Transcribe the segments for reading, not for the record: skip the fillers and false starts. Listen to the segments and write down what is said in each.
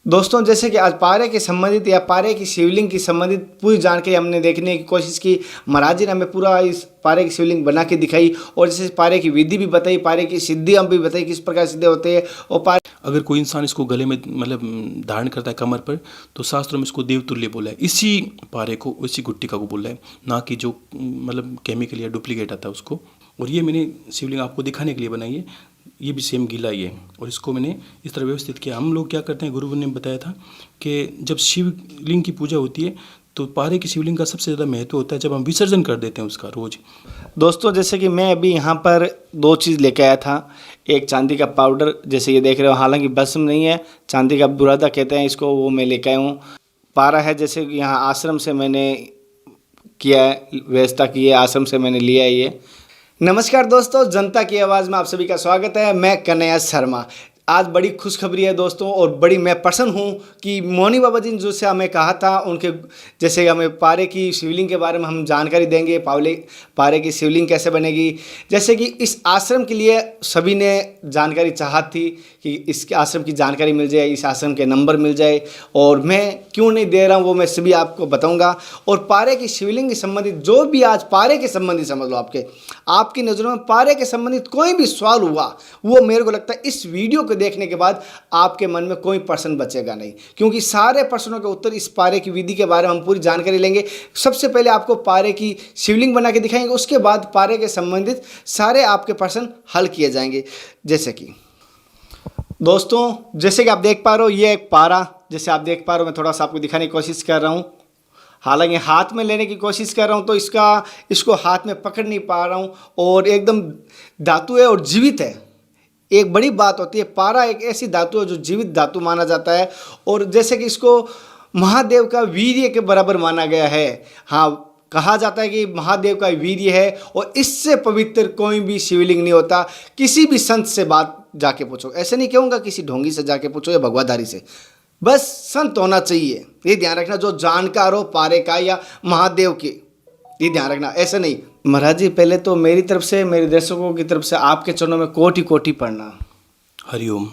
दोस्तों, जैसे कि आज पारे के संबंधित या पारे की शिवलिंग की संबंधित पूरी जानकारी हमने देखने की कोशिश की। महाराज जी ने हमें पूरा इस पारे की शिवलिंग बना के दिखाई और जैसे पारे की विधि भी बताई, पारे की सिद्धियाँ भी बताई, किस प्रकार सिद्धि होते हैं। और पारे अगर कोई इंसान इसको गले में धारण करता है कमर पर, तो शास्त्रों में इसको देवतुल्य बोला है। इसी पारे को, इसी गुट्टिका को बोला है, ना कि जो केमिकल या डुप्लीकेट आता है उसको। और ये मैंने शिवलिंग आपको दिखाने के लिए बनाई है। ये भी सेम गीला ही है और इसको मैंने इस तरह व्यवस्थित किया। हम लोग क्या करते हैं, गुरु ने बताया था कि जब शिवलिंग की पूजा होती है तो पारे की शिवलिंग का सबसे ज़्यादा महत्व होता है जब हम विसर्जन कर देते हैं उसका रोज़। दोस्तों, जैसे कि मैं अभी यहाँ पर दो चीज़ लेके आया था। एक चांदी का पाउडर, जैसे ये देख रहे हो, हालांकि भस्म नहीं है, चांदी का बुरादा कहते हैं इसको, वो मैं लेके आया हूँ। पारा है, जैसे कि यहाँ आश्रम से मैंने किया है, व्यवस्था की है, आश्रम से मैंने लिया है ये। नमस्कार दोस्तों, जनता की आवाज़ में आप सभी का स्वागत है। मैं कन्हैया शर्मा। आज बड़ी खुशखबरी है दोस्तों, और बड़ी मैं प्रसन्न हूँ कि मोनी बाबा जी ने जो से हमें कहा था, उनके जैसे हमें पारे की शिवलिंग के बारे में हम जानकारी देंगे। पारे की शिवलिंग कैसे बनेगी, जैसे कि इस आश्रम के लिए सभी ने जानकारी चाहा थी कि इस आश्रम की जानकारी मिल जाए, इस आश्रम के नंबर मिल जाए, और मैं क्यों नहीं दे रहा हूँ वो मैं सभी आपको बताऊँगा। और पारे की शिवलिंग के संबंधित जो भी आज पारे के संबंधित समझ लो, आपकी नज़रों में पारे के संबंधित कोई भी सवाल हुआ, वो मेरे को लगता है इस वीडियो को देखने के बाद आपके मन में कोई प्रश्न बचेगा नहीं, क्योंकि सारे प्रश्नों के उत्तर इस पारे की विधि के बारे में हम पूरी जानकारी लेंगे। सबसे पहले आपको पारे की शिवलिंग बना के दिखाएंगे, उसके बाद पारे के संबंधित सारे आपके प्रश्न हल किए जाएंगे। जैसे कि दोस्तों, जैसे कि आप देख पा रहे हो, ये एक पारा, जैसे आप देख पा रहे हो, मैं थोड़ा सा आपको दिखाने की कोशिश कर रहा हूँ। हालांकि हाथ में लेने की कोशिश कर रहा हूँ तो इसको हाथ में पकड़ नहीं पा रहा हूँ, और एकदम धातु है और जीवित है। एक बड़ी बात होती है, पारा एक ऐसी धातु है जो जीवित धातु माना जाता है, और जैसे कि इसको महादेव का वीर्य के बराबर माना गया है। हाँ, कहा जाता है कि महादेव का वीर्य है, और इससे पवित्र कोई भी शिवलिंग नहीं होता। किसी भी संत से बात जाके पूछो, ऐसे नहीं कहूँगा किसी ढोंगी से जाके पूछो या भगवाधारी से, बस संत होना चाहिए। ये ध्यान रखना, जो जानकार हो पारे का या महादेव के, ये ध्यान रखना, ऐसे नहीं। महाराज जी, पहले तो मेरी तरफ से, मेरे दर्शकों की तरफ से आपके चरणों में कोटि कोटि प्रणाम। हरिओम।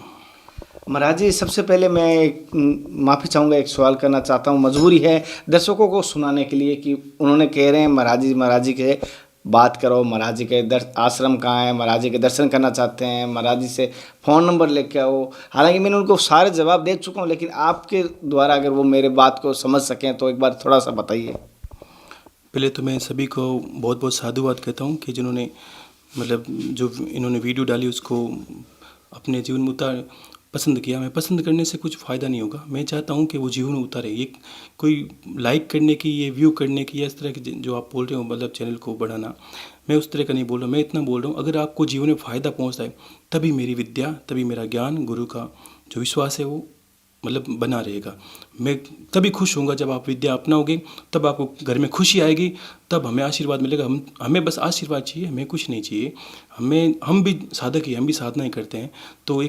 महाराज जी, सबसे पहले मैं माफ़ी चाहूँगा, एक सवाल करना चाहता हूँ, मजबूरी है दर्शकों को सुनाने के लिए, कि उन्होंने कह रहे हैं महाराज जी के बात करो, महाराज जी के आश्रम कहाँ है, महाराज जी के दर्शन करना चाहते हैं, महाराज जी से फ़ोन नंबर लेके आओ। हालांकि मैंने उनको सारे जवाब दे चुका हूँ, लेकिन आपके द्वारा अगर वो मेरे बात को समझ सकें तो एक बार थोड़ा सा बताइए। पहले तो मैं सभी को बहुत बहुत साधुवाद कहता हूँ कि जिन्होंने जो इन्होंने वीडियो डाली उसको अपने जीवन में पसंद किया। मैं पसंद करने से कुछ फ़ायदा नहीं होगा, मैं चाहता हूँ कि वो जीवन में उतारे। ये कोई लाइक करने की, ये व्यू करने की, या इस तरह की जो आप बोल रहे हो, चैनल को बढ़ाना, मैं उस तरह का नहीं बोल रहा हूँ। मैं इतना बोल रहा हूँ, अगर आपको जीवन में फ़ायदा पहुँचता है, तभी मेरी विद्या, तभी मेरा ज्ञान, गुरु का जो विश्वास है वो बना रहेगा। मैं तभी खुश होऊंगा जब आप विद्या अपनाओगे, तब आपको घर में खुशी आएगी, तब हमें आशीर्वाद मिलेगा। हमें बस आशीर्वाद चाहिए, हमें कुछ नहीं चाहिए। हम भी साधक ही, हम भी साधना ही करते हैं। तो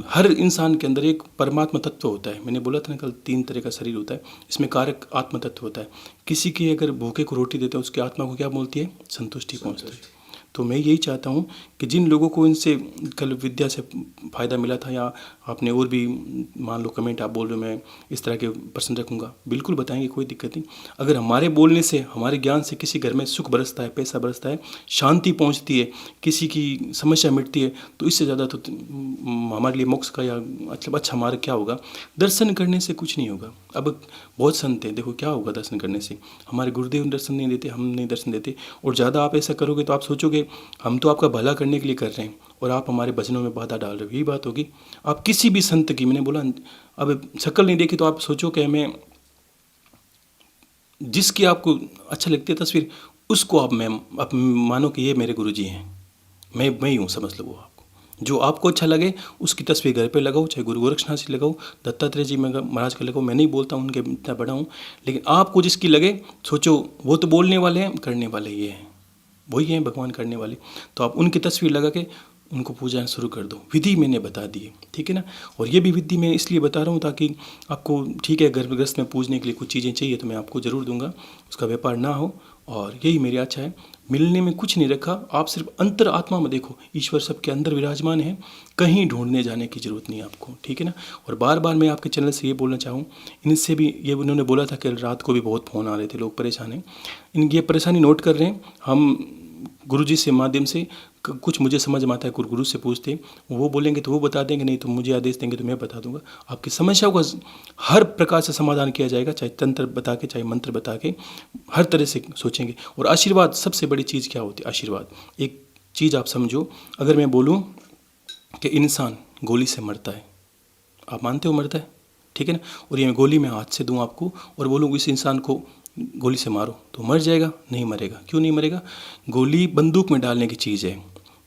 हर इंसान के अंदर एक परमात्मा तत्व होता है। मैंने बोला था ना कल, 3 तरह का शरीर होता है, इसमें कारक आत्म तत्व होता है। किसी की अगर भूखे को रोटी देते हैं, उसकी आत्मा को क्या बोलती है? संतुष्टि पहुँचती है। तो मैं यही चाहता हूँ कि जिन लोगों को इनसे कल विद्या से फ़ायदा मिला था, या आपने और भी मान लो कमेंट आप बोल रहे हो, मैं इस तरह के प्रश्न रखूँगा, बिल्कुल बताएंगे, कोई दिक्कत नहीं। अगर हमारे बोलने से, हमारे ज्ञान से किसी घर में सुख बरसता है, पैसा बरसता है, शांति पहुँचती है, किसी की समस्या मिटती है, तो इससे ज़्यादा तो हमारे लिए मोक्ष का या अच्छा मार्ग क्या होगा? दर्शन करने से कुछ नहीं होगा। अब बहुत संत हैं, देखो क्या होगा दर्शन करने से? हमारे गुरुदेव दर्शन नहीं देते, हम नहीं दर्शन देते, और ज़्यादा आप ऐसा करोगे तो आप सोचोगे हम तो आपका भला करने के लिए कर रहे हैं, और आप हमारे भजनों में बाधा डाल रहे हो। यही बात होगी। आप किसी भी संत की, मैंने बोला, अब शक्ल नहीं देखी तो आप सोचो कि हमें जिसकी आपको अच्छा लगती है तस्वीर, उसको आप मानो कि ये मेरे गुरुजी हैं, मैं ही हूँ, समझ लो। वो आपको जो आपको अच्छा लगे उसकी तस्वीर घर पे लगाओ, चाहे गुरु गोरक्षनाथ जी लगाओ, दत्तात्रेय जी महाराज का लगाओ। मैं नहीं बोलता हूँ उनके इतना बड़ा हूँ, लेकिन आपको जिसकी लगे, सोचो वो तो बोलने वाले हैं, करने वाले ये हैं, वही हैं भगवान करने वाले। तो आप उनकी तस्वीर लगा के उनको पूजा शुरू कर दो। विधि मैंने बता दी है, ठीक है ना। और ये भी विधि मैं इसलिए बता रहा हूँ ताकि आपको, ठीक है, गर्भग्रस्त में पूजने के लिए कुछ चीज़ें चाहिए तो मैं आपको ज़रूर दूंगा, उसका व्यापार ना हो, और यही मेरी आशा है। मिलने में कुछ नहीं रखा, आप सिर्फ अंतर आत्मा में देखो, ईश्वर सबके अंदर विराजमान है, कहीं ढूंढने जाने की ज़रूरत नहीं है आपको, ठीक है ना। और बार बार मैं आपके चैनल से ये बोलना चाहूँ, इनसे भी ये उन्होंने बोला था कि रात को भी बहुत फ़ोन आ रहे थे, लोग परेशान हैं, इनकी ये परेशानी नोट कर रहे हैं। हम गुरुजी से माध्यम से कुछ मुझे समझ में आता है, गुरु से पूछते, वो बोलेंगे तो वो बता देंगे, नहीं तो मुझे आदेश देंगे तो मैं बता दूंगा। आपकी समस्याओं का हर प्रकार से समाधान किया जाएगा, चाहे तंत्र बता के, चाहे मंत्र बता के, हर तरह से सोचेंगे। और आशीर्वाद, सबसे बड़ी चीज़ क्या होती है? आशीर्वाद। एक चीज़ आप समझो, अगर मैं बोलूँ कि इंसान गोली से मरता है, आप मानते हो मरता है, ठीक है ना, और ये गोली मैं हाथ से दूँ आपको और बोलूँ इस इंसान को गोली से मारो, तो मर जाएगा? नहीं मरेगा। क्यों नहीं मरेगा? गोली बंदूक में डालने की चीज़ है,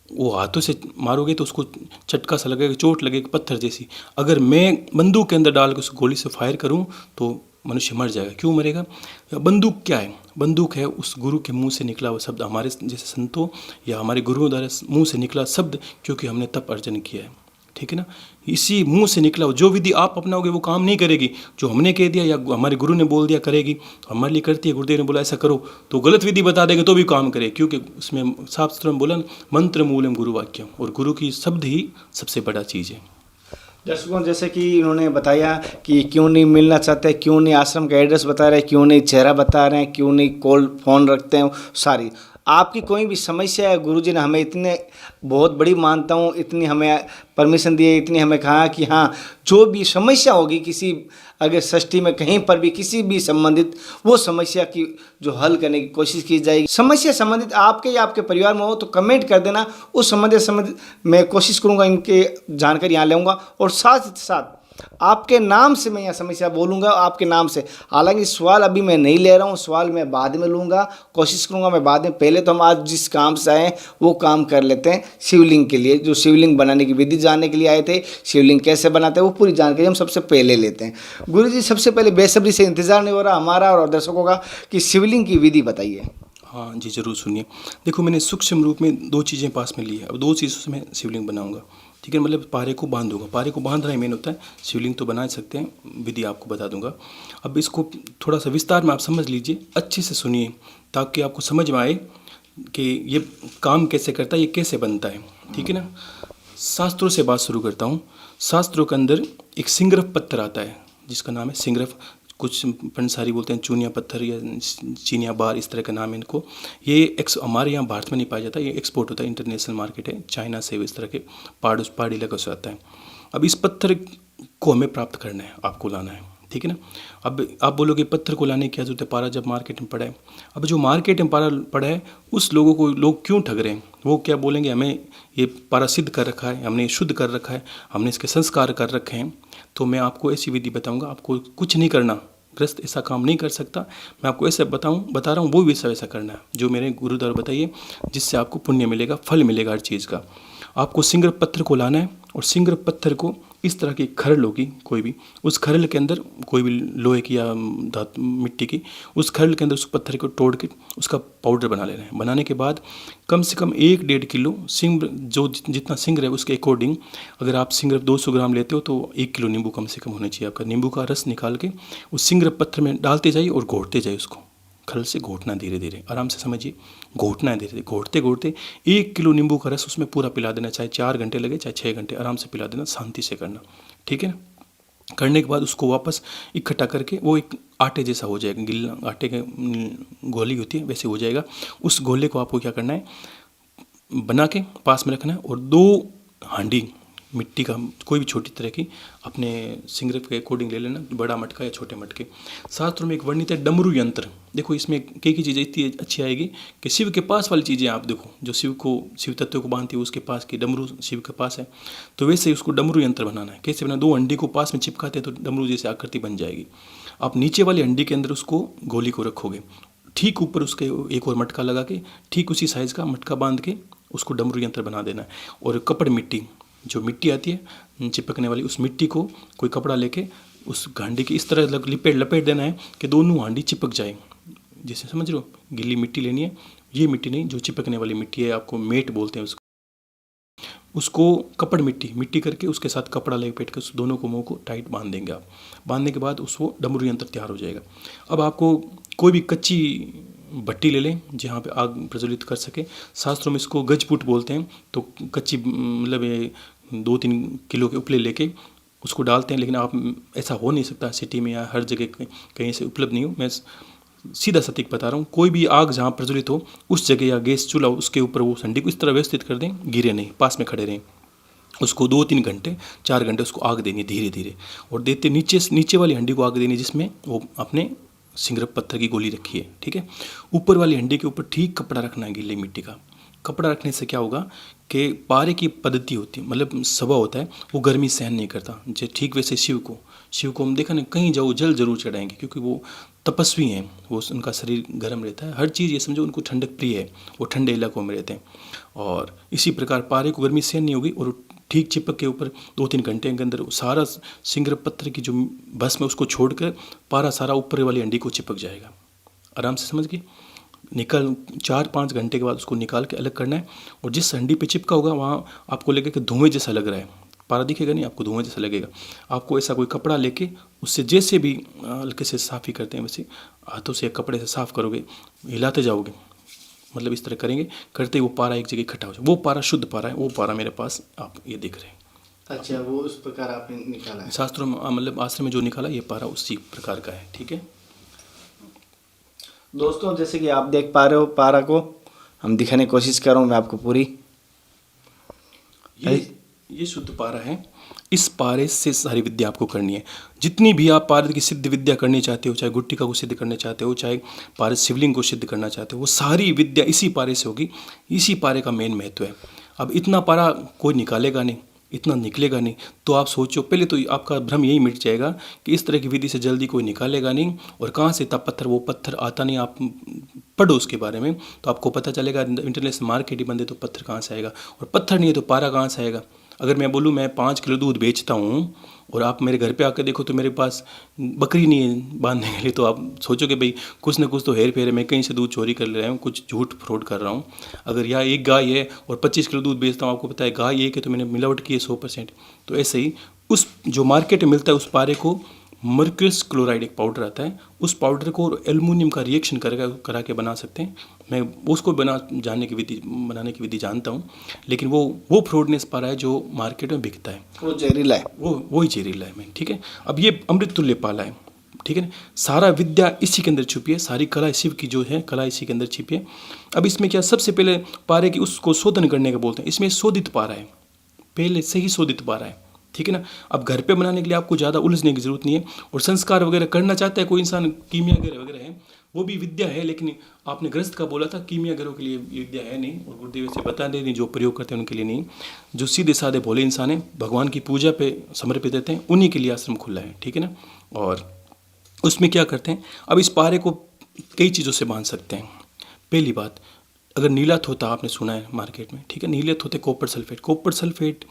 वो हाथों से मारोगे तो उसको चटका सा लगेगा, चोट लगेगी पत्थर जैसी। अगर मैं बंदूक के अंदर डाल के उस गोली से फायर करूं तो मनुष्य मर जाएगा। क्यों मरेगा? बंदूक क्या है? बंदूक है उस गुरु के मुंह से निकला हुआ शब्द, हमारे जैसे संतों या हमारे गुरुओं द्वारा मुंह से निकला शब्द, क्योंकि हमने तप अर्जन किया है, ठीक है ना। इसी मुंह से निकला हो, जो विधि आप अपनाओगे वो काम नहीं करेगी, जो हमने कह दिया या हमारे गुरु ने बोल दिया करेगी, हमारे लिए करती है। गुरुदेव ने बोला ऐसा करो, तो गलत विधि बता देंगे तो भी काम करे, क्योंकि उसमें साफ सुथरा बोला मंत्र मूलम गुरु वाक्यम, और गुरु की शब्द ही सबसे बड़ा चीज़ है। दर्शकों, जैसे कि इन्होंने बताया कि क्यों नहीं मिलना चाहते, क्यों नहीं आश्रम का एड्रेस बता रहे हैं, क्यों नहीं चेहरा बता रहे हैं, क्यों नहीं कॉल फ़ोन रखते हैं, सारी आपकी कोई भी समस्या है, गुरुजी ने हमें इतने बहुत बड़ी मानता हूँ, इतनी हमें परमिशन दी है, इतनी हमें कहा कि हाँ जो भी समस्या होगी किसी अगर सृष्टि में कहीं पर भी किसी भी संबंधित, वो समस्या की जो हल करने की कोशिश की जाएगी। समस्या संबंधित आपके या आपके परिवार में हो तो कमेंट कर देना, उस संबंधित मैं कोशिश करूँगा इनके जानकारी यहाँ लेऊँगा, और साथ साथ आपके नाम से मैं यह समस्या बोलूँगा, आपके नाम से। हालांकि सवाल अभी मैं नहीं ले रहा हूँ, सवाल मैं बाद में लूँगा, कोशिश करूँगा मैं बाद में। पहले तो हम आज जिस काम से आए वो काम कर लेते हैं। शिवलिंग के लिए, जो शिवलिंग बनाने की विधि जानने के लिए आए थे, शिवलिंग कैसे बनाते हैं वो पूरी जानकारी हम सबसे पहले लेते हैं। गुरुजी, सबसे पहले बेसब्री से इंतज़ार नहीं हो रहा हमारा और दर्शकों का कि शिवलिंग की विधि बताइए। हाँ जी, ज़रूर सुनिए। देखो, मैंने सूक्ष्म रूप में दो चीज़ें पास में ली है, अब दो चीज़ों से मैं शिवलिंग बनाऊंगा, ठीक है। मतलब पारे को बांधूंगा, पारे को बांधना ही मेन होता है, शिवलिंग तो बना सकते हैं, विधि आपको बता दूंगा। अब इसको थोड़ा सा विस्तार में आप समझ लीजिए, अच्छे से सुनिए, ताकि आपको समझ में आए कि ये काम कैसे करता है, ये कैसे बनता है, ठीक है ना। शास्त्रों से बात शुरू करता हूँ। शास्त्रों के अंदर एक सिंगरफ पत्थर आता है, जिसका नाम है सिंगरफ, कुछ पंसारी बोलते हैं चूनिया पत्थर या चीनिया बार, इस तरह का नाम है इनको। ये हमारे यहाँ भारत में नहीं पाया जाता, ये एक्सपोर्ट होता है, इंटरनेशनल मार्केट है, चाइना से इस तरह के पहाड़ी इलाकों से आता है। अब इस पत्थर को हमें प्राप्त करना है, आपको लाना है, ठीक है ना। अब आप बोलोगे पत्थर को लाने की क्या जरूरत है, पारा जब मार्केट में पड़ा है। अब जो मार्केट में पारा पड़ा है, उस लोगों को लोग क्यों ठग रहे हैं? वो क्या बोलेंगे, हमें ये पारा सिद्ध कर रखा है, हमने शुद्ध कर रखा है, हमने इसके संस्कार कर रखे हैं। तो मैं आपको ऐसी विधि बताऊंगा, आपको कुछ नहीं करना, ग्रस्त ऐसा काम नहीं कर सकता, मैं आपको ऐसे बता रहा हूँ, वो भी वैसा करना है जो मेरे गुरु द्वारा बताइए, जिससे आपको पुण्य मिलेगा, फल मिलेगा हर चीज़ का। आपको सिंगरफ पत्थर को लाना है, और सिंगरफ पत्थर को इस तरह की खरल होगी कोई भी, उस खरल के अंदर कोई भी लोहे की या धातु मिट्टी की, उस खरल के अंदर उस पत्थर को तोड़ के उसका पाउडर बना लेना है। बनाने के बाद कम से कम 1-1.5 किलो सिंगर, जो जितना सिंगर है उसके अकॉर्डिंग, अगर आप सिंगर 200 ग्राम लेते हो तो 1 किलो नींबू कम से कम होना चाहिए आपका। नींबू का रस निकाल के उस सिंगर पत्थर में डालते जाइए और घोटते जाइए, उसको खरल से घोटना, धीरे धीरे आराम से समझिए, घोटना है, धीरे धीरे घोटते घोटते 1 किलो नींबू का रस उसमें पूरा पिला देना, चाहे 4 घंटे लगे चाहे 6 घंटे, आराम से पिला देना, शांति से करना, ठीक है ना। करने के बाद उसको वापस इकट्ठा करके वो एक आटे जैसा हो जाएगा, गिल्ला आटे की गोली होती है वैसे हो जाएगा। उस गोले को आपको क्या करना है, बना के पास में रखना है, और 2 हांडी मिट्टी का कोई भी छोटी तरह की अपने सिंगरफ के अकॉर्डिंग ले लेना, बड़ा मटका या छोटे मटके। शास्त्रों में एक वर्णित है डमरू यंत्र। देखो इसमें कई चीज़ें इतनी अच्छी आएगी कि शिव के पास वाली चीज़ें आप देखो, जो शिव तत्व को बांधती है उसके पास की डमरू शिव के पास है, तो वैसे ही उसको डमरू यंत्र बनाना है। कैसे बना, 2 हंडी को पास में चिपकाते हैं तो डमरू जैसे आकृति बन जाएगी। आप नीचे वाली हंडी के अंदर उसको गोली को रखोगे, ठीक ऊपर उसके एक और मटका लगा के ठीक उसी साइज़ का मटका बांध के उसको डमरू यंत्र बना देना है। और कपड़ मिट्टी, जो मिट्टी आती है चिपकने वाली, उस मिट्टी को कोई कपड़ा लेके उस हांडी की इस तरह लपेट देना है कि दोनों हांडी चिपक जाए, जैसे समझ रहे हो। गिल्ली मिट्टी लेनी है, ये मिट्टी नहीं, जो चिपकने वाली मिट्टी है, आपको मेट बोलते हैं उसको कपड़ मिट्टी करके उसके साथ कपड़ा लपेट कर उस दोनों को मुंह को टाइट बांध देंगे आप। बांधने के बाद उसको डमरू यंत्र तैयार हो जाएगा। अब आपको कोई भी कच्ची भट्टी ले लें जहाँ पे आग प्रज्वलित कर सके। शास्त्रों में इसको गजपुट बोलते हैं। तो कच्ची मतलब ये 2-3 किलो के उपले लेके उसको डालते हैं, लेकिन आप ऐसा हो नहीं सकता सिटी में या हर जगह कहीं से उपलब्ध नहीं हो। मैं सीधा सटीक बता रहा हूँ, कोई भी आग जहाँ प्रज्वलित हो उस जगह या गैस चूल्हा उसके ऊपर वो हंडी को इस तरह व्यवस्थित कर दें, गिरे नहीं, पास में खड़े रहें। उसको 2-3 घंटे 4 घंटे उसको आग देनी धीरे धीरे, और देते नीचे वाली हंडी को आग देनी जिसमें वो अपने सिंगरप पत्थर की गोली रखी है, ठीक है। ऊपर वाली हंडी के ऊपर ठीक कपड़ा रखना है, गीली मिट्टी का कपड़ा रखने से क्या होगा कि पारे की पद्धति होती है, मतलब स्वभाव होता है, वो गर्मी सहन नहीं करता। जो ठीक वैसे शिव को हम देखा ना, कहीं जाओ जल जरूर चढ़ाएंगे, क्योंकि वो तपस्वी हैं, वो उनका शरीर गर्म रहता है, हर चीज़ ये समझो उनको ठंडक प्रिय है, वो ठंडे इलाकों में रहते हैं। और इसी प्रकार पारे को गर्मी सहन नहीं होगी, और ठीक चिपक के ऊपर 2-3 घंटे के अंदर सारा सिंगरप पत्थर की जो भस्म है उसको छोड़कर पारा सारा ऊपर वाली हंडी को चिपक जाएगा। आराम से समझ गए। 4-5 घंटे के बाद उसको निकाल के अलग करना है, और जिस हंडी पे चिपका होगा वहाँ आपको लगेगा कि धुएं जैसा लग रहा है, पारा दिखेगा नहीं, आपको धुएं जैसा लगेगा। आपको ऐसा कोई कपड़ा लेके उससे जैसे भी हल्के से साफ़ ही करते हैं वैसे हाथों से कपड़े से साफ़ करोगे, हिलाते जाओगे, मतलब इस तरह करेंगे, करते ही वो पारा एक जगह इकट्ठा हो जाए। वो पारा शुद्ध पारा है, वो पारा मेरे पास आप ये देख रहे हैं। अच्छा, वो उस प्रकार आपने निकाला है। शास्त्रों में मतलब आश्रम में जो निकाला ये पारा उसी प्रकार का है, ठीक है। दोस्तों, जैसे कि आप देख पा रहे हो, पारा को हम दिखाने की कोशिश कर रहा हूँ मैं आपको पूरी। ये शुद्ध पारा है। इस पारे से सारी विद्या आपको करनी है। जितनी भी आप पारे की सिद्ध विद्या करनी चाहते हो, चाहे गुट्टिका को सिद्ध करना चाहते हो, चाहे पारे शिवलिंग को सिद्ध करना चाहते हो, वो सारी विद्या इसी पारे से होगी। इसी पारे का मेन महत्व है। अब इतना पारा कोई निकालेगा नहीं, इतना निकलेगा नहीं, तो आप सोचो, पहले तो आपका भ्रम यही मिट जाएगा कि इस तरह की विधि से जल्दी कोई निकालेगा नहीं, और कहाँ से इतना पत्थर, वो पत्थर आता नहीं। आप पढ़ो उसके बारे में तो आपको पता चलेगा। इंटरनेशनल मार्केट ही बंदे तो पत्थर कहाँ से आएगा, और पत्थर नहीं है तो पारा कहाँ से आएगा। अगर मैं बोलूँ मैं 5 किलो दूध बेचता हूँ और आप मेरे घर पे आकर देखो तो मेरे पास बकरी नहीं है बांधने के लिए, तो आप सोचोगे भाई कुछ ना कुछ तो हेर फेर है, मैं कहीं से दूध चोरी कर ले रहा हूँ, कुछ झूठ फ्रॉड कर रहा हूँ। अगर यहाँ एक गाय है और 25 किलो दूध बेचता हूँ, आपको पता है गाय एक है तो मैंने मिलावट की है 100%। तो ऐसे ही उस जो मार्केट में मिलता है उस पारे को मर्क्यूरियस क्लोराइड एक पाउडर आता है, उस पाउडर को एल्युमिनियम का रिएक्शन करा के बना सकते हैं। मैं उसको बनाने की विधि जानता हूँ, लेकिन वो फ्रॉडनेस पारा है जो मार्केट में बिकता है, वो जहरीला है, वही जहरीला है। मैं ठीक है। अब ये अमृत तुल्य पाला है, ठीक है ना। सारा विद्या इसी के अंदर छुपी है, सारी कला शिव की जो है कला इसी के अंदर छिपी है। अब इसमें क्या, सबसे पहले पारे की उसको शोधन करने का बोलते हैं। इसमें शोधित पारा है, पहले से ही शोधित पारा है, ठीक है ना। अब घर पे बनाने के लिए आपको ज़्यादा उलझने की जरूरत नहीं है। और संस्कार वगैरह करना चाहता है कोई इंसान, कीमिया वगैरह है, वो भी विद्या है। लेकिन आपने ग्रस्त का बोला था, कीमिया गरों के लिए विद्या है नहीं, और गुरुदेव से बता दे नहीं, जो प्रयोग करते हैं उनके लिए नहीं। जो सीधे साधे भोले इंसान हैं, भगवान की पूजा पे समर्पित रहते हैं, उन्हीं के लिए आश्रम खुला है, ठीक है ना। और उसमें क्या करते हैं, अब इस पारे को कई चीज़ों से बांध सकते हैं। पहली बात, अगर नीला थोता आपने सुना है मार्केट में, ठीक है, नीले थोते कॉपर सल्फेट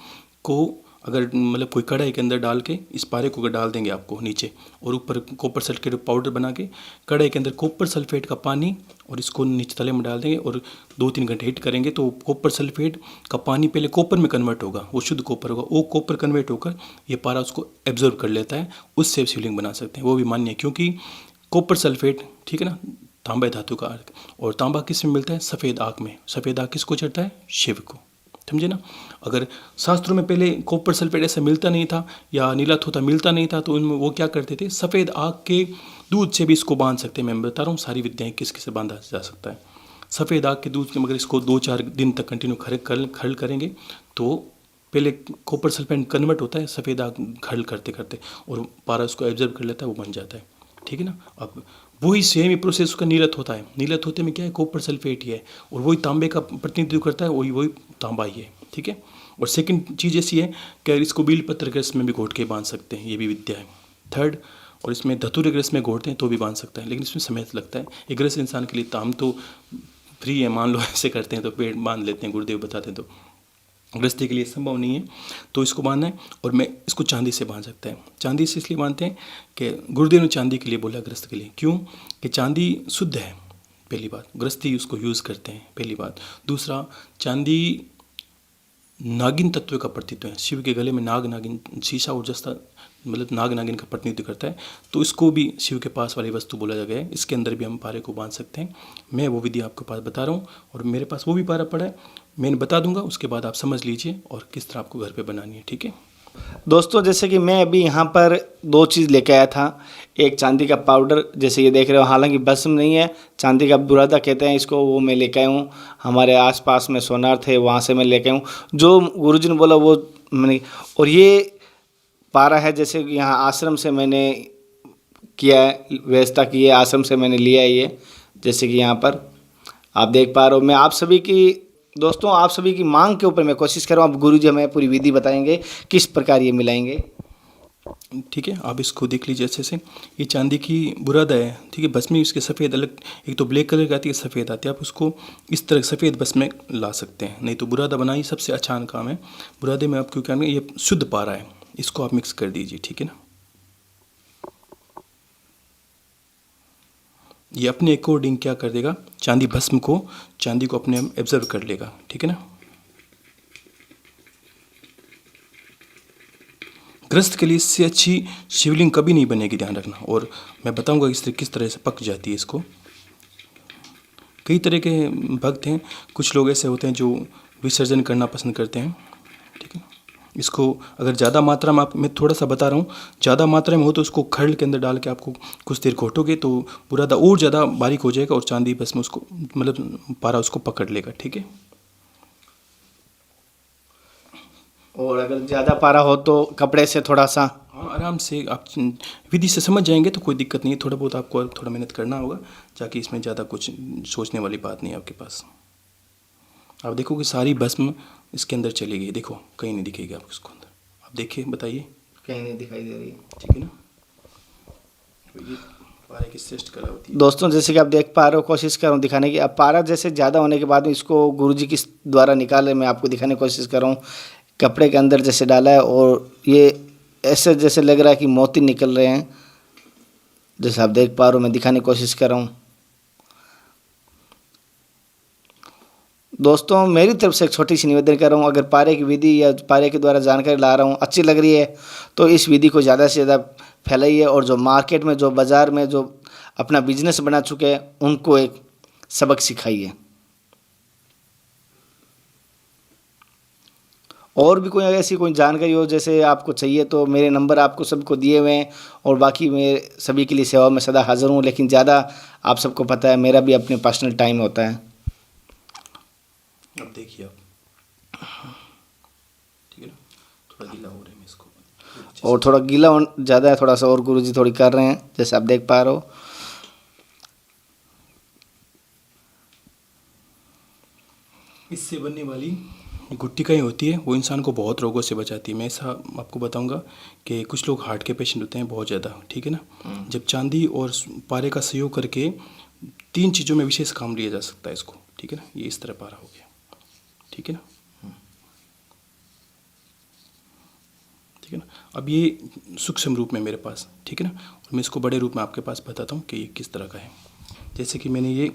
को अगर मतलब कोई कढ़ाई के अंदर डाल के इस पारे को अगर डाल देंगे आपको नीचे, और ऊपर कॉपर सल्फेट पाउडर बना के कढ़ाई के अंदर कॉपर सल्फेट का पानी और इसको नीचे तले में डाल देंगे और 2-3 घंटे हीट करेंगे, तो कॉपर सल्फेट का पानी पहले कॉपर में कन्वर्ट होगा, वो शुद्ध कॉपर होगा। वो कॉपर कन्वर्ट होकर ये पारा उसको एब्जॉर्ब कर लेता है, उससे शिवलिंग बना सकते हैं। वो भी मान्य है, क्योंकि कॉपर सल्फेट, ठीक है ना, तांबा धातु का, और तांबा किस में मिलता है, सफ़ेद आग में। सफ़ेद आग किसको चढ़ता है, शिव को, समझे ना। अगर शास्त्रों में पहले कॉपर सल्फेट ऐसा मिलता नहीं था या नीला थोता मिलता नहीं था, तो उनमें वो क्या करते थे, सफ़ेद आग के दूध से भी इसको बांध सकते हैं। मैं बता रहा हूँ सारी विद्याएं किस किस से बांधा जा सकता है। सफ़ेद आग के दूध के मगर इसको 2-4 दिन तक कंटिन्यू खरल करेंगे तो पहले कॉपर सल्फेट कन्वर्ट होता है सफ़ेद आग खरल करते करते, और पारा उसको एब्जर्व कर लेता है, वो बन जाता है, ठीक है ना। अब वही सेम ही प्रोसेस उसका नीलत होता है। नीलत होते में क्या है, कॉपर सल्फेट ही है, और वही तांबे का प्रतिनिधित्व करता है, वही तांबा ही है, ठीक है। और सेकंड चीज़ ऐसी है कि इसको बील पत्र ग्रस्त में भी घोट के बांध सकते हैं, ये भी विद्या है। थर्ड, और इसमें धतूरे ग्रस्त में घोटते हैं तो भी बांध सकता है, लेकिन इसमें समय लगता है। एक ग्रस्त इंसान के लिए तो हम तो फ्री है, मान लो ऐसे करते हैं तो पेड़ बांध लेते हैं, गुरुदेव बताते हैं, तो गृहस्थी के लिए संभव नहीं है तो इसको बांधना है। और मैं इसको चांदी से बांध सकता है। चांदी से इसलिए बांधते हैं कि गुरुदेव ने चांदी के लिए बोला, गृहस्थ के लिए। क्यों कि चांदी शुद्ध है, पहली बात, गृहस्थी उसको यूज़ करते हैं, पहली बात। दूसरा, चांदी नागिन तत्व का प्रतित्व है। शिव के गले में नागिन शीशा और जस्ता मतलब नाग नागिन का प्रतिनिधित्व करता है, तो इसको भी शिव के पास वाली वस्तु बोला गया है। इसके अंदर भी हम पारे को बांध सकते हैं। मैं वो विधि आपके पास बता रहा हूँ और मेरे पास वो भी पारा पड़ा है, मैं बता दूंगा, उसके बाद आप समझ लीजिए और किस तरह आपको घर पे बनानी है। ठीक है दोस्तों, जैसे कि मैं अभी यहाँ पर दो चीज़ लेके आया था। एक चांदी का पाउडर, जैसे ये देख रहे हो, हालांकि भस्म नहीं है, चांदी का बुरादा कहते हैं इसको, वो मैं लेके आया हूँ। हमारे आसपास में सोनार थे, वहाँ से मैं लेके आया हूँ। जो गुरुजी ने बोला वो मैंने। और ये पारा है, जैसे कि यहाँ आश्रम से मैंने किया है, व्यवस्था की है, आश्रम से मैंने लिया है ये। जैसे कि यहाँ पर आप देख पा रहे हो। मैं आप सभी की दोस्तों, आप सभी की मांग के ऊपर मैं कोशिश कर रहा हूँ। अब गुरुजी हमें पूरी विधि बताएंगे किस प्रकार ये मिलाएंगे। ठीक है, आप इसको देख लीजिए अच्छे से। ये चांदी की बुरादा है, ठीक है। भस्मी इसके सफ़ेद अलग, एक तो ब्लैक कलर की आती है, सफ़ेद आती है। आप उसको इस तरह सफ़ेद भस्म में ला सकते हैं, नहीं तो बुरादा बनाई सबसे आसान काम है। बुरादे में आप क्यों क्या, ये शुद्ध पारा है, इसको आप मिक्स कर दीजिए। ठीक है ना, ये अपने अकॉर्डिंग क्या कर देगा, चांदी भस्म को, चांदी को अपने एब्जर्व कर लेगा। ठीक है ना, ग्रस्त के लिए इससे अच्छी शिवलिंग कभी नहीं बनेगी, ध्यान रखना। और मैं बताऊंगा किस तरह से पक जाती है इसको। कई तरह के भक्त हैं, कुछ लोग ऐसे होते हैं जो विसर्जन करना पसंद करते हैं। ठीक है, इसको अगर ज़्यादा मात्रा में, मैं थोड़ा सा बता रहा हूँ, ज़्यादा मात्रा में हो तो उसको खरल के अंदर डाल के आपको कुछ देर घोटोगे तो बुरादा और ज़्यादा बारीक हो जाएगा और चांदी बस में उसको, मतलब पारा उसको पकड़ लेगा। ठीक है, और अगर ज़्यादा पारा हो तो कपड़े से थोड़ा सा, हाँ, आराम से आप विधि से समझ जाएंगे तो कोई दिक्कत नहीं है। थोड़ा बहुत आपको थोड़ा मेहनत करना होगा, ताकि इसमें ज़्यादा कुछ सोचने वाली बात नहीं है आपके पास। आप देखो कि सारी भस्म इसके अंदर चली गई, देखो कहीं नहीं दिखेगी आपको इसको अंदर। आप देखिए, बताइए, कहीं नहीं दिखाई दे रही। ठीक है ना। ये पारे की श्रेष्ठ कला होती है। दोस्तों, जैसे कि आप देख पा रहे हो, कोशिश कर रहा हूँ दिखाने की। अब पारा जैसे ज़्यादा होने के बाद में इसको गुरुजी किस द्वारा निकाले, मैं आपको दिखाने की कोशिश कर रहा हूँ। कपड़े के अंदर जैसे डाला है और ये ऐसे जैसे लग रहा है कि मोती निकल रहे हैं, जैसे आप देख पा रहे हो। मैं दिखाने की कोशिश कर रहा हूँ। दोस्तों, मेरी तरफ से एक छोटी सी निवेदन कर रहा हूँ, अगर पारे की विधि या पारे के द्वारा जानकारी ला रहा हूँ अच्छी लग रही है तो इस विधि को ज़्यादा से ज़्यादा फैलाइए। और जो मार्केट में, जो बाज़ार में जो अपना बिजनेस बना चुके हैं, उनको एक सबक सिखाइए। और भी कोई ऐसी कोई जानकारी हो जैसे आपको चाहिए तो मेरे नंबर आपको सबको दिए हुए हैं। और बाकी मैं सभी के लिए सेवा में सदा हाज़िर हूँ, लेकिन ज़्यादा आप सबको पता है मेरा भी अपने पर्सनल टाइम होता है। अब देखिए आप, ठीक है ना, थोड़ा गीला हो रहा है इसको, और थोड़ा गीला ज़्यादा है थोड़ा सा, और गुरुजी थोड़ी कर रहे हैं, जैसे आप देख पा रहे हो। इससे बनने वाली गुट्टिका ही होती है, वो इंसान को बहुत रोगों से बचाती है। मैं ऐसा आपको बताऊंगा कि कुछ लोग हार्ट के पेशेंट होते हैं बहुत ज़्यादा, ठीक है ना। जब चांदी और पारे का सहयोग करके 3 चीज़ों में विशेष काम लिया जा सकता है इसको, ठीक है ना। ये इस तरह पारा हो गया, ठीक है ना, ठीक है ना। अब ये सूक्ष्म रूप में मेरे पास, ठीक है ना, और मैं इसको बड़े रूप में आपके पास बताता हूँ कि ये किस तरह का है। जैसे कि मैंने ये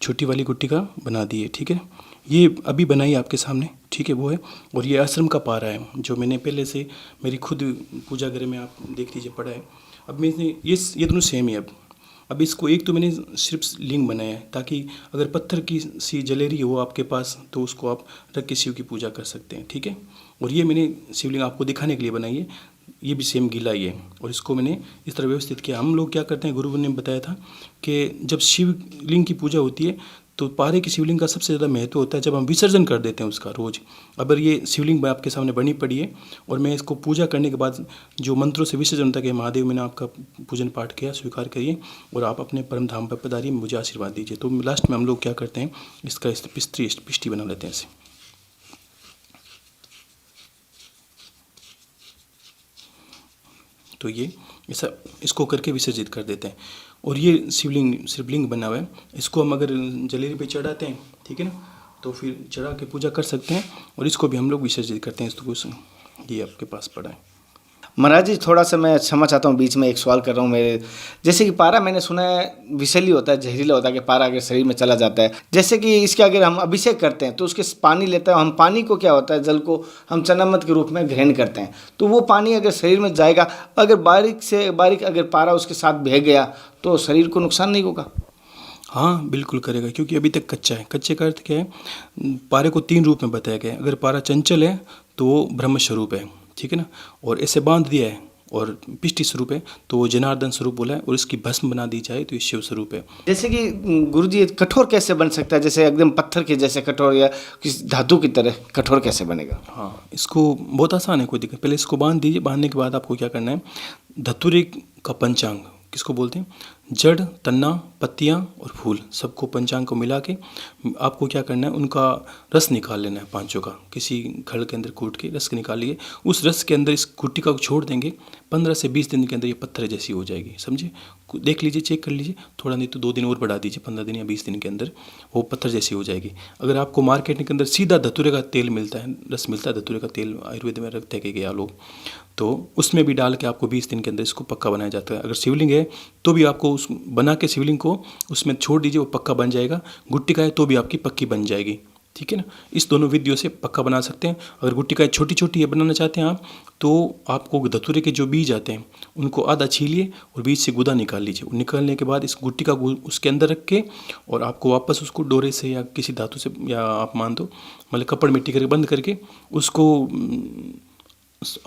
छोटी वाली गुट्टिका बना दी है, ठीक है, ये अभी बनाई आपके सामने, ठीक है, वो है। और ये आश्रम का पारा है जो मैंने पहले से मेरी खुद पूजा घर में, आप देख लीजिए, पड़ा है। अब मैंने ये दोनों सेम है। अब इसको एक तो मैंने सिर्फ लिंग बनाया है, ताकि अगर पत्थर की सी जलेरी हो आपके पास तो उसको आप रख के शिव की पूजा कर सकते हैं, ठीक है। और ये मैंने शिवलिंग आपको दिखाने के लिए बनाई है, ये भी सेम गीला ही है। और इसको मैंने इस तरह व्यवस्थित किया। हम लोग क्या करते हैं, गुरु ने बताया था कि जब शिवलिंग की पूजा होती है तो पारे की शिवलिंग का सबसे ज़्यादा महत्व होता है जब हम विसर्जन कर देते हैं उसका रोज़। अगर ये शिवलिंग आपके सामने बनी पड़ी है और मैं इसको पूजा करने के बाद जो मंत्रों से विसर्जन होता है कि महादेव, मैंने आपका पूजन पाठ किया, स्वीकार करिए और आप अपने परम धाम पर पधारिए, मुझे आशीर्वाद दीजिए। तो लास्ट में हम लोग क्या करते हैं, इसका पिष्टी बना लेते हैं ऐसे। तो ये ऐसा इसको करके विसर्जित कर देते हैं। और ये शिवलिंग बना हुआ है, इसको हम अगर जलेरी पे चढ़ाते हैं, ठीक है ना, तो फिर चढ़ा के पूजा कर सकते हैं। और इसको भी हम लोग विसर्जित करते हैं। इसको ये आपके पास पड़ा है। महाराज जी, थोड़ा सा मैं क्षमा चाहता हूँ, बीच में एक सवाल कर रहा हूँ मेरे। जैसे कि पारा मैंने सुना है विषैली होता है, जहरीला होता है, कि पारा अगर शरीर में चला जाता है, जैसे कि इसके अगर हम अभिषेक करते हैं तो उसके पानी लेते हैं हम, पानी को क्या होता है, जल को हम चनामृत के रूप में ग्रहण करते हैं, तो वो पानी अगर शरीर में जाएगा, अगर बारीक से बारीक अगर पारा उसके साथ बह गया तो शरीर को नुकसान नहीं होगा? हाँ बिल्कुल करेगा, क्योंकि अभी तक कच्चा है। कच्चे का अर्थ क्या है, पारे को 3 रूप में बताया गया है। अगर पारा चंचल है तो वो ब्रह्म स्वरूप है, ठीक है ना, और ऐसे बांध दिया है, और पिष्टि स्वरूप है तो वो जनार्दन स्वरूप बोला है, और इसकी भस्म बना दी जाए तो ये शिव स्वरूप है। जैसे कि गुरुजी, कठोर कैसे बन सकता है? जैसे एकदम पत्थर के जैसे कठोर, या किसी धातु की तरह कठोर कैसे बनेगा? हाँ, इसको बहुत आसान है, कोई दिक्कत। पहले इसको बांध दीजिए। बांधने के बाद आपको क्या करना है, धतूरे का पंचांग किसको बोलते हैं, जड़, तना, पत्तियाँ और फूल, सबको पंचांग को मिला के आपको क्या करना है, उनका रस निकाल लेना है, 5 का किसी घड़ के अंदर कूट के रस निकालिए। उस रस के अंदर इस गुट्टिका को छोड़ देंगे, 15 से 20 दिन के अंदर ये पत्थर जैसी हो जाएगी, समझे। देख लीजिए, चेक कर लीजिए, थोड़ा नहीं तो 2 दिन और बढ़ा दीजिए, 15 दिन या 20 दिन के अंदर वो पत्थर जैसी हो जाएगी। अगर आपको मार्केट के अंदर सीधा धतूरे का तेल मिलता है, रस मिलता है धतूरे का तेल, आयुर्वेद में रखते के गया लोग, तो उसमें भी डाल के आपको 20 दिन के अंदर इसको पक्का बनाया जाता है। अगर शिवलिंग है तो भी आपको उस बना के शिवलिंग को उसमें छोड़ दीजिए, वो पक्का बन जाएगा। गुट्टिका है तो भी आपकी पक्की बन जाएगी, ठीक है ना। इस दोनों विधियों से पक्का बना सकते हैं। अगर गुट्टिकाएँ छोटी छोटी बनाना चाहते हैं आप, तो आपको धतूरे के जो बीज आते हैं उनको आधा छीलिए और बीज से गुदा निकाल लीजिए। निकालने के बाद इस गुट्टिका को उसके अंदर रख के, और आपको वापस उसको डोरे से या किसी धातु से, या आप मान दो मतलब कपड़ मिट्टी करके बंद करके उसको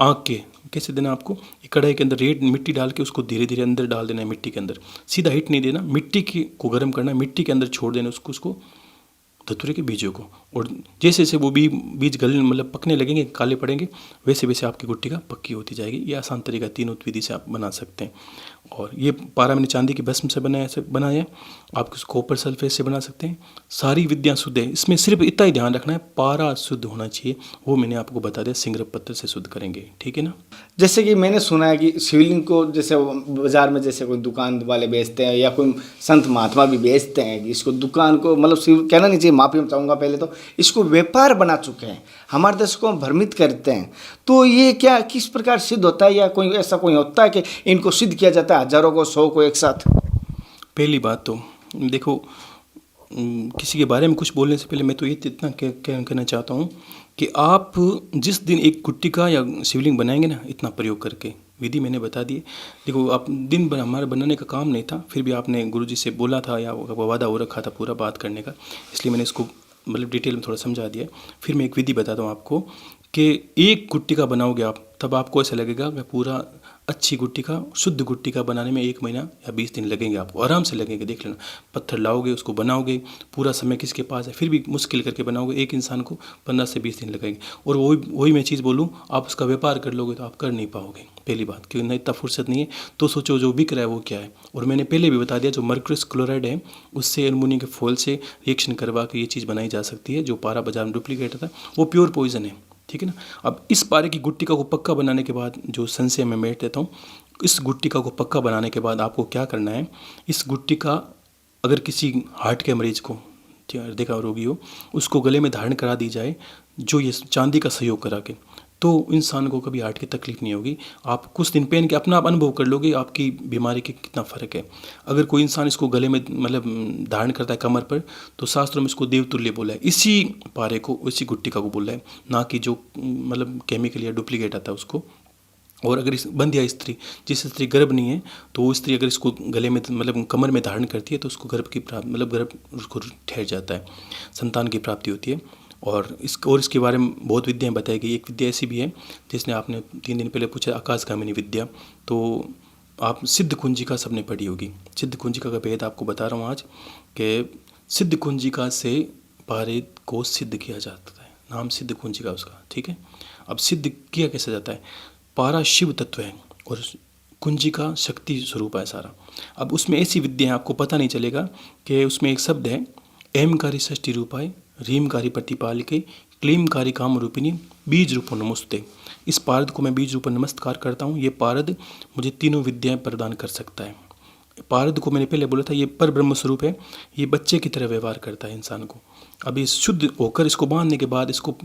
आँख के कैसे देना आपको, एक कढ़ाई के अंदर रेत मिट्टी डाल के उसको धीरे धीरे अंदर डाल देना है मिट्टी के अंदर। सीधा हिट नहीं देना, मिट्टी की को गर्म करना है, मिट्टी के अंदर छोड़ देना उसको धतूरे के बीजों को। और जैसे जैसे वो बीज गलने मतलब पकने लगेंगे, काले पड़ेंगे, वैसे वैसे आपकी गुट्टिका पक्की होती जाएगी। ये आसान तरीका, 3 विधि से आप बना सकते हैं। और ये पारा मैंने चांदी की भस्म से बनाया। आप इसको कॉपर सल्फेट से बना सकते हैं। सारी विद्या शुद्ध है, इसमें सिर्फ इतना ही ध्यान रखना है, पारा शुद्ध होना चाहिए। वो मैंने आपको बता दिया, सिंगरप पत्थर से शुद्ध करेंगे, ठीक है ना। जैसे कि मैंने सुना है कि शिवलिंग को जैसे बाजार में जैसे कोई दुकान वाले बेचते हैं, या कोई संत महात्मा भी बेचते हैं, कि इसको दुकान को मतलब शिव कहना नहीं चाहिए, माफी चाहूँगा पहले तो, इसको व्यापार बना चुके हैं, हमारे देश को भ्रमित करते हैं। तो ये क्या किस प्रकार सिद्ध होता है, या कोई ऐसा कोई होता है कि इनको सिद्ध किया जाता है, हजारों को 100 को एक साथ? पहली बात तो देखो, किसी के बारे में कुछ बोलने से पहले मैं तो ये इतना कहना चाहता हूँ कि आप जिस दिन एक गुट्टिका या शिवलिंग बनाएंगे ना, इतना प्रयोग करके, विधि मैंने बता दी। देखो, आप दिन भर हमारे बनाने का काम नहीं था, फिर भी आपने गुरुजी से बोला था या वादा हो रखा था पूरा बात करने का, इसलिए मैंने इसको मतलब डिटेल में थोड़ा समझा दिया। फिर मैं एक विधि बताता हूँ आपको कि एक गुट्टिका बनाओगे आप, तब आपको ऐसा लगेगा कि पूरा अच्छी गुट्टिका, शुद्ध गुट्टिका बनाने में 1 महीना या 20 दिन लगेंगे आपको, आराम से लगेंगे। देख लेना, पत्थर लाओगे, उसको बनाओगे, पूरा समय किसके पास है, फिर भी मुश्किल करके बनाओगे, एक इंसान को 15 से 20 दिन लगेंगे। और वही मैं चीज़ बोलूँ, आप उसका व्यापार कर लोगे तो आप कर नहीं पाओगे, पहली बात, क्योंकि नहीं इतना फुर्सत नहीं है। तो सोचो जो बिक रहा है वो क्या है। और मैंने पहले भी बता दिया, जो मर्करस क्लोराइड है उससे एल्युमिनियम के फॉल से रिएक्शन करवा के ये चीज़ बनाई जा सकती है। जो पारा बाजार में डुप्लीकेट था वो प्योर पॉइजन है, ठीक है ना। अब इस पारे की गुट्टिका को पक्का बनाने के बाद, जो संशय मैं बैठ देता हूँ, इस गुट्टिका को पक्का बनाने के बाद आपको क्या करना है, इस गुट्टिका अगर किसी हार्ट के मरीज को, देखा रोगी हो, उसको गले में धारण करा दी जाए, जो ये चांदी का सहयोग करा के, तो इंसान को कभी हार्ट की तकलीफ नहीं होगी। आप कुछ दिन पहन के अपना आप अनुभव कर लोगे आपकी बीमारी के कितना फ़र्क है। अगर कोई इंसान इसको गले में मतलब धारण करता है कमर पर, तो शास्त्रों में इसको देवतुल्य बोला है। इसी पारे को, इसी गुट्टिका को बोला है, ना कि जो मतलब केमिकल या डुप्लीकेट आता है उसको। और अगर इस बंध्या स्त्री, जिस स्त्री गर्भ नहीं है, तो वो स्त्री अगर इसको गले में मतलब कमर में धारण करती है, तो उसको गर्भ की प्राप्ति मतलब गर्भ उसको ठहर जाता है, संतान की प्राप्ति होती है। और इसके बारे में बहुत विद्याएं बताई गई। एक विद्या ऐसी भी है जिसने आपने 3 दिन पहले पूछा, आकाशगामिनी विद्या, तो आप सिद्ध कुंजिका सबने पढ़ी होगी। सिद्ध कुंजिका का भेद आपको बता रहा हूँ आज, कि सिद्ध कुंजिका से पारे को सिद्ध किया जाता है, नाम सिद्ध कुंजिका उसका, ठीक है। अब सिद्ध किया कैसे जाता है, पारा शिव तत्व है और कुंजिका शक्ति स्वरूप है सारा। अब उसमें ऐसी विद्या है, आपको पता नहीं चलेगा कि उसमें एक शब्द है, एमकारी षष्ठी रूपाय, रीमकारी प्रतिपालिके, क्लीमकारी काम रूपिणी, बीज रूपो नमस्ते। इस पारद को मैं बीज रूप नमस्कार करता हूँ। ये पारद मुझे तीनों विद्याएं प्रदान कर सकता है। पारद को मैंने पहले बोला था, ये पर ब्रह्म स्वरूप है, ये बच्चे की तरह व्यवहार करता है इंसान को। अब ये शुद्ध होकर इसको बांधने के बाद इसको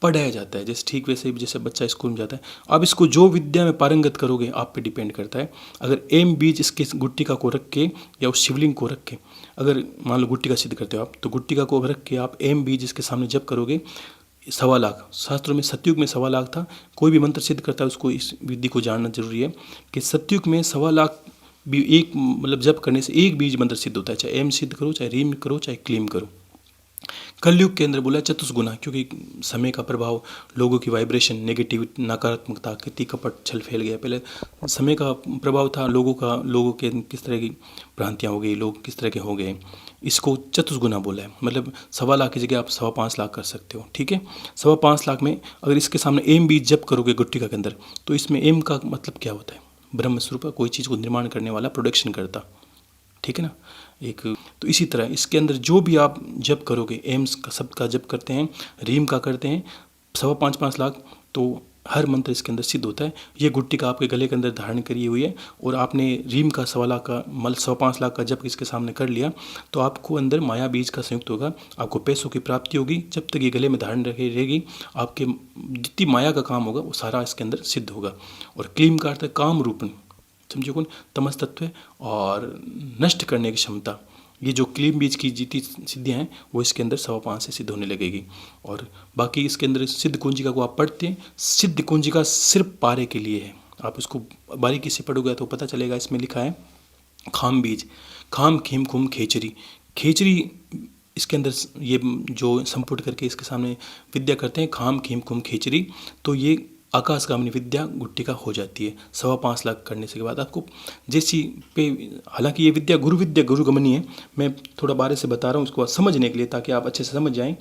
पढ़ाया जाता है। जैसे ठीक वैसे ही जैसे बच्चा स्कूल में जाता है, आप इसको जो विद्या में पारंगत करोगे आप पे डिपेंड करता है। अगर एम बीज इसके गुट्टिका को रख के या उस शिवलिंग को रख के, अगर मान लो गुट्टिका सिद्ध करते हो आप, तो गुट्टिका को रख के आप एम बीज इसके सामने जप करोगे, 1.25 लाख, शास्त्रों में सतयुग में 1.25 लाख था। कोई भी मंत्र सिद्ध करता है उसको इस विधि को जानना जरूरी है कि सतयुग में 1.25 लाख भी एक मतलब जप करने से एक बीज मंत्र सिद्ध होता है, चाहे एम सिद्ध करो, चाहे रीम करो, चाहे क्लीम करो। कलयुग के अंदर बोला चतुष्गुना, क्योंकि समय का प्रभाव, लोगों की वाइब्रेशन, नेगेटिव, नकारात्मकता, कितनी कपट छल फैल गया। पहले समय का प्रभाव था, लोगों के किस तरह की भ्रांतियाँ हो गई, लोग किस तरह के हो गए, इसको चतुष्गुना बोला है। मतलब 1.25 लाख की जगह आप 5.25 लाख कर सकते हो, ठीक है। 5.25 लाख में अगर इसके सामने एम बीज जप करोगे गुट्टिका के अंदर, तो इसमें एम का मतलब क्या होता है? ब्रह्म स्वरूप, कोई चीज़ को निर्माण करने वाला, प्रोडक्शन करता, ठीक है ना। एक तो इसी तरह इसके अंदर जो भी आप जप करोगे, एम्स का शब्द का जप करते हैं, रीम का करते हैं, 5.25 लाख, तो हर मंत्र इसके अंदर सिद्ध होता है। ये गुट्टिका आपके गले के अंदर धारण करी हुई है और आपने रीम का 1.25 लाख का 5.25 लाख का जप इसके सामने कर लिया, तो आपको अंदर माया बीज का संयुक्त होगा, आपको पैसों की प्राप्ति होगी। जब तक ये गले में धारण रहेगी, आपके जितनी माया का काम होगा वो सारा इसके अंदर सिद्ध होगा। और क्लीम का अर्थ है काम रूपण, समझो कौन, तमस तत्व और नष्ट करने की क्षमता। ये जो क्लीम बीज की जितनी सिद्धियाँ हैं वो इसके अंदर 5.25 से सिद्ध होने लगेगी। और बाकी इसके अंदर सिद्ध कुंजिका को आप पढ़ते हैं, सिद्ध कुंजिका सिर्फ पारे के लिए है। आप इसको बारीकी से पढ़ोगे तो पता चलेगा, इसमें लिखा है खाम बीज, खाम खीम खुम खेचरी। खेचरी इसके अंदर ये जो संपुट करके इसके सामने विद्या करते हैं, खाम खीम खुम खेचरी, तो ये आकाशगामिनी विद्या गुट्टिका हो जाती है 5.25 लाख करने से के बाद आपको। जैसी पे हालांकि ये विद्या गुरुगमनी है, मैं थोड़ा बारे से बता रहा हूँ उसको समझने के लिए, ताकि आप अच्छे से समझ जाएं,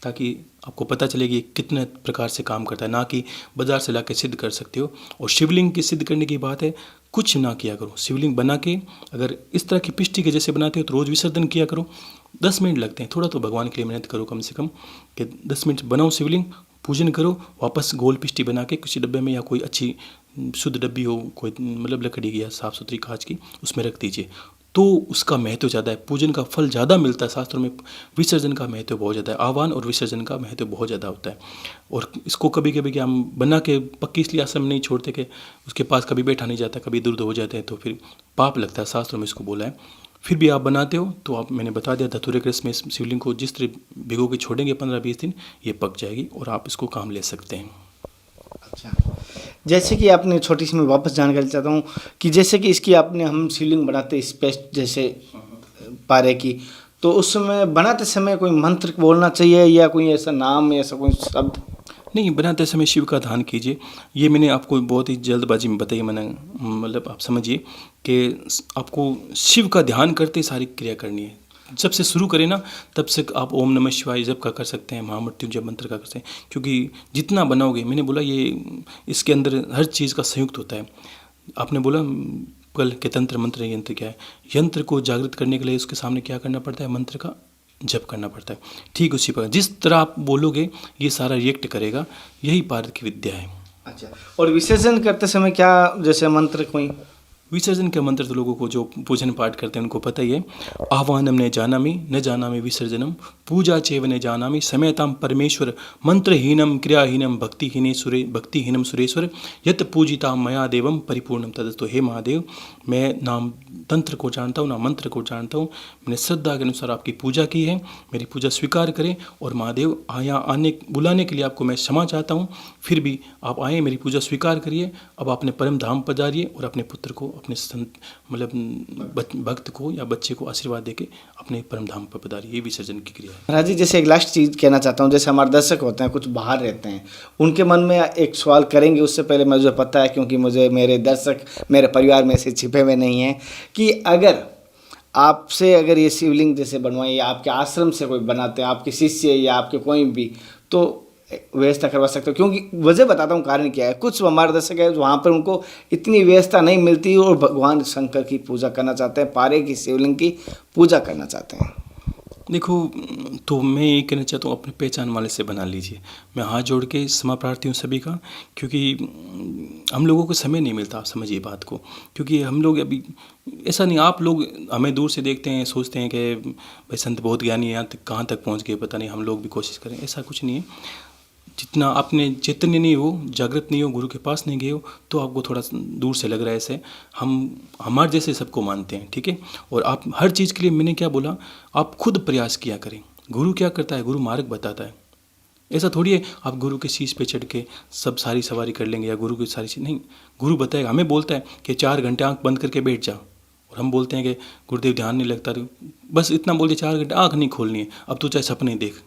ताकि आपको पता चले कि कितने प्रकार से काम करता है, ना कि बाजार से लाके सिद्ध कर सकते हो। और शिवलिंग की सिद्ध करने की बात है, कुछ ना किया करो, शिवलिंग बना के अगर इस तरह की पिष्टी के जैसे बनाते हो तो रोज़ विसर्जन किया करो। 10 मिनट लगते हैं, थोड़ा तो भगवान के लिए मेहनत करो कम से कम, कि 10 मिनट बनाओ शिवलिंग, पूजन करो, वापस गोल पिष्टी बना के किसी डब्बे में या कोई अच्छी शुद्ध डब्बी हो, कोई मतलब लकड़ी की या साफ़ सुथरी कांच की, उसमें रख दीजिए, तो उसका महत्व ज़्यादा है, पूजन का फल ज़्यादा मिलता है। शास्त्रों में विसर्जन का महत्व बहुत ज़्यादा है, आह्वान और विसर्जन का महत्व बहुत ज़्यादा होता है। और इसको कभी कभी क्या हम बना के पक्की इसलिए आश्रम नहीं छोड़ते कि उसके पास कभी बैठा नहीं जाता, कभी दूर हो जाते हैं तो फिर पाप लगता है, शास्त्रों में इसको बोला है। फिर भी आप बनाते हो तो आप, मैंने बता दिया, धतूरे के रस में शिवलिंग को जिस तरह भिगो के छोड़ेंगे 15-20 दिन, ये पक जाएगी और आप इसको काम ले सकते हैं। अच्छा, जैसे कि आपने छोटी सी मैं वापस जानकारी चाहता हूँ कि जैसे कि इसकी आपने हम शिवलिंग बनाते स्पेस जैसे पारे की, तो उस समय बनाते समय कोई मंत्र बोलना चाहिए या कोई ऐसा नाम या ऐसा कोई शब्द? नहीं, बनाते समय शिव का ध्यान कीजिए। ये मैंने आपको बहुत ही जल्दबाजी में बताई, मैंने मतलब आप समझिए कि आपको शिव का ध्यान करते सारी क्रिया करनी है। जब से शुरू करें ना, तब से आप ओम नमः शिवाय जप का कर सकते हैं, महामृत्युंजय मंत्र का कर सकते हैं, क्योंकि जितना बनाओगे, मैंने बोला ये इसके अंदर हर चीज़ का संयुक्त होता है। आपने बोला कल के तंत्र मंत्र यंत्र क्या है, यंत्र को जागृत करने के लिए उसके सामने क्या करना पड़ता है, मंत्र का जप करना पड़ता है। ठीक उसी पर जिस तरह आप बोलोगे ये सारा रिएक्ट करेगा, यही पारद की विद्या है। अच्छा, और विसर्जन करते समय क्या जैसे मंत्र कोई? विसर्जन के मंत्र तो लोगों को जो पूजन पाठ करते हैं उनको पता ही है। आह्वानम ने जानामि विसर्जनम, पूजा चैव ने जानामि समयताम परमेश्वर, मंत्रहीनम क्रियाहीनम भक्तिहीनम सुरेश्वर, यत पूजिता मया देवम परिपूर्णम तदस्तु। हे महादेव, मैं नाम तंत्र को जानता हूँ, ना मंत्र को जानता हूँ, मैंने श्रद्धा के अनुसार आपकी पूजा की है, मेरी पूजा स्वीकार करें। और महादेव यहाँ बुलाने के लिए आपको मैं क्षमा चाहता हूँ, फिर भी आप आए, मेरी पूजा स्वीकार करिए। अब अपने परम धाम पधारिए और अपने पुत्र को, अपने संत मतलब भक्त को या बच्चे को आशीर्वाद देके अपने परम धाम पर पधारिए। ये विसर्जन की क्रिया है। महाराज जी, जैसे एक लास्ट चीज़ कहना चाहता हूँ, जैसे हमारे दर्शक होते हैं कुछ बाहर रहते हैं, उनके मन में एक सवाल करेंगे, उससे पहले मुझे पता है, क्योंकि मुझे मेरे दर्शक मेरे परिवार में से छिपे हुए नहीं हैं, कि अगर आपसे अगर ये शिवलिंग जैसे बनवाए या आपके आश्रम से कोई बनाते हैं, आपके शिष्य या आपके कोई भी, तो व्यवस्था करवा सकते हो? क्योंकि वजह बताता हूँ कारण क्या है। कुछ हमारे दर्शक है वहाँ पर उनको इतनी व्यवस्था नहीं मिलती और भगवान शंकर की पूजा करना चाहते हैं, पारे की शिवलिंग की पूजा करना चाहते हैं। देखो, तो मैं ये कहना चाहता हूँ, अपने पहचान वाले से बना लीजिए। मैं हाथ जोड़ के क्षमा प्रार्थी हूँ सभी का, क्योंकि हम लोगों को समय नहीं मिलता, आप समझिए बात को। क्योंकि हम लोग अभी ऐसा नहीं, आप लोग हमें दूर से देखते हैं, सोचते हैं कि भाई संत बहुत ज्ञानी है, यहाँ तक कहाँ तक पहुँच गए पता नहीं, हम लोग भी कोशिश करें, ऐसा कुछ नहीं है। जितना आपने चैतन्य नहीं हो, जागृत नहीं हो, गुरु के पास नहीं गए हो, तो आपको थोड़ा दूर से लग रहा है ऐसे। हम हमारे जैसे सबको मानते हैं, ठीक है। और आप हर चीज़ के लिए, मैंने क्या बोला, आप खुद प्रयास किया करें। गुरु क्या करता है, गुरु मार्ग बताता है। ऐसा थोड़ी है आप गुरु के शीश पे चढ़ के सब सारी सवारी कर लेंगे या गुरु की सारी चीज़ नहीं। गुरु बताएगा, हमें बोलता है कि 4 घंटे आंख बंद करके बैठ जा, और हम बोलते हैं कि गुरुदेव ध्यान नहीं लगता, बस इतना बोल दिया 4 घंटे आंख नहीं खोलनी है, अब तू चाहे सपने देख,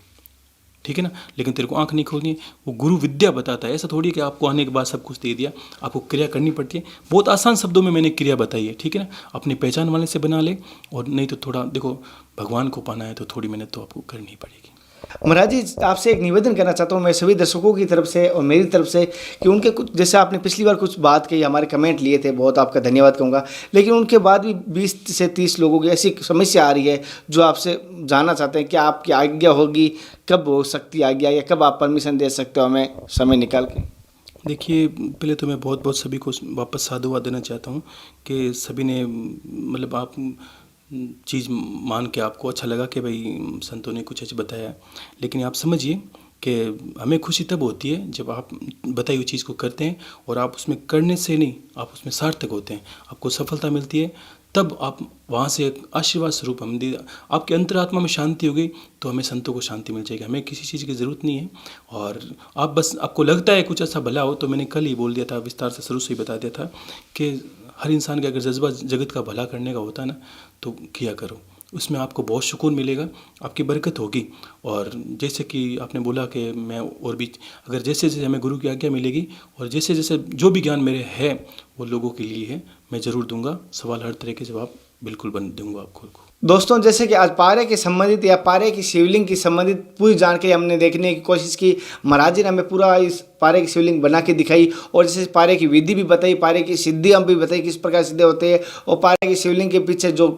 ठीक है ना, लेकिन तेरे को आंख नहीं खोलनी है। वो गुरु विद्या बताता है। ऐसा थोड़ी है कि आपको आने के बाद सब कुछ दे दिया, आपको क्रिया करनी पड़ती है। बहुत आसान शब्दों में मैंने क्रिया बताई है, ठीक है ना। अपनी पहचान वाले से बना ले, और नहीं तो थोड़ा देखो, भगवान को पाना है तो थोड़ी मेहनत तो आपको करनी ही पड़ेगी। महाराज जी, आपसे एक निवेदन करना चाहता हूँ मैं सभी दर्शकों की तरफ से और मेरी तरफ से, कि उनके कुछ, जैसे आपने पिछली बार कुछ बात कही, हमारे कमेंट लिए थे, बहुत आपका धन्यवाद कहूँगा, लेकिन उनके बाद भी 20 से 30 लोगों की ऐसी समस्या आ रही है जो आपसे जानना चाहते हैं कि आपकी आज्ञा होगी, कब हो सकती है आज्ञा, या कब आप परमिशन दे सकते हो हमें समय निकाल के। देखिए, पहले तो मैं बहुत बहुत सभी को वापस साधुवाद देना चाहता हूँ कि सभी ने मतलब आप चीज़ मान के आपको अच्छा लगा कि भाई संतों ने कुछ अच्छा बताया, लेकिन आप समझिए कि हमें खुशी तब होती है जब आप बताई हुई चीज़ को करते हैं, और आप उसमें करने से नहीं, आप उसमें सार्थक होते हैं, आपको सफलता मिलती है, तब आप वहाँ से एक आशीर्वाद स्वरूप हम दे, आपके अंतरात्मा में शांति हो गई तो हमें संतों को शांति मिल जाएगी। हमें किसी चीज़ की ज़रूरत नहीं है। और आप बस, आपको लगता है कुछ ऐसा भला हो, तो मैंने कल ही बोल दिया था, विस्तार से शुरू से ही बता दिया था कि हर इंसान का अगर जज्बा जगत का भला करने का होता है ना, तो किया करो, उसमें आपको बहुत सुकून मिलेगा, आपकी बरकत होगी। और जैसे कि आपने बोला कि मैं और भी, अगर जैसे जैसे हमें गुरु की आज्ञा मिलेगी और जैसे जैसे जो भी ज्ञान मेरे है वो लोगों के लिए है, मैं ज़रूर दूंगा। सवाल हर तरह के जवाब बिल्कुल दूंगा आपको। दोस्तों, जैसे कि आज पारे के संबंधित या पारे की शिवलिंग की संबंधित पूरी जानकारी हमने देखने की कोशिश की। महाराज जी ने हमें पूरा इस पारे की शिवलिंग बना के दिखाई, और जैसे पारे की विधि भी बताई, पारे की सिद्धि हम भी बताई, किस प्रकार सिद्धि होते हैं, और पारे की शिवलिंग के पीछे जो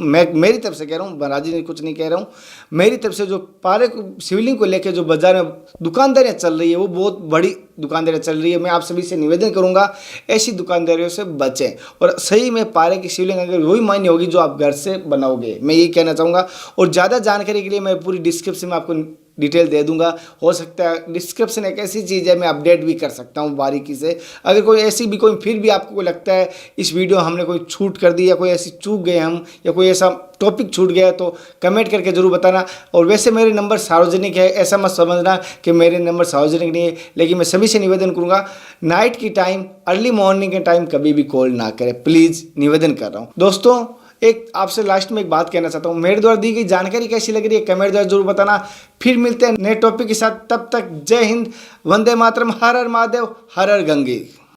मैं मेरी तरफ से कह रहा हूँ, महाराज जी ने कुछ नहीं कह रहा हूँ, मेरी तरफ से जो पारे शिवलिंग को लेकर जो बाजार में दुकानदारियाँ चल रही है, वो बहुत बड़ी दुकानदारियाँ चल रही है। मैं आप सभी से निवेदन करूंगा, ऐसी दुकानदारियों से बचें, और सही में पारे की शिवलिंग अगर वही मान्य होगी जो आप घर से बनाओगे, मैं यही कहना चाहूँगा। और ज़्यादा जानकारी के लिए मैं पूरी डिस्क्रिप्शन में आपको डिटेल दे दूंगा। हो सकता है डिस्क्रिप्शन एक ऐसी चीज़ है, मैं अपडेट भी कर सकता हूँ बारीकी से। अगर कोई ऐसी भी कोई फिर भी आपको लगता है इस वीडियो हमने कोई छूट कर दी, या कोई ऐसी चूक गए हम, या कोई ऐसा टॉपिक छूट गया, तो कमेंट करके ज़रूर बताना। और वैसे मेरे नंबर सार्वजनिक है, ऐसा मत समझना कि मेरे नंबर सार्वजनिक नहीं है, लेकिन मैं सभी से निवेदन करूँगा, नाइट की टाइम, अर्ली मॉर्निंग के टाइम कभी भी कॉल ना करें, प्लीज़ निवेदन कर रहा हूँ। दोस्तों, एक आपसे लास्ट में एक बात कहना चाहता हूँ, मेरे द्वारा दी गई जानकारी कैसी लग रही है कमेंट द्वारा जरूर बताना। फिर मिलते हैं नए टॉपिक के साथ, तब तक जय हिंद, वंदे मातरम, हर हर महादेव, हर हर गंगे।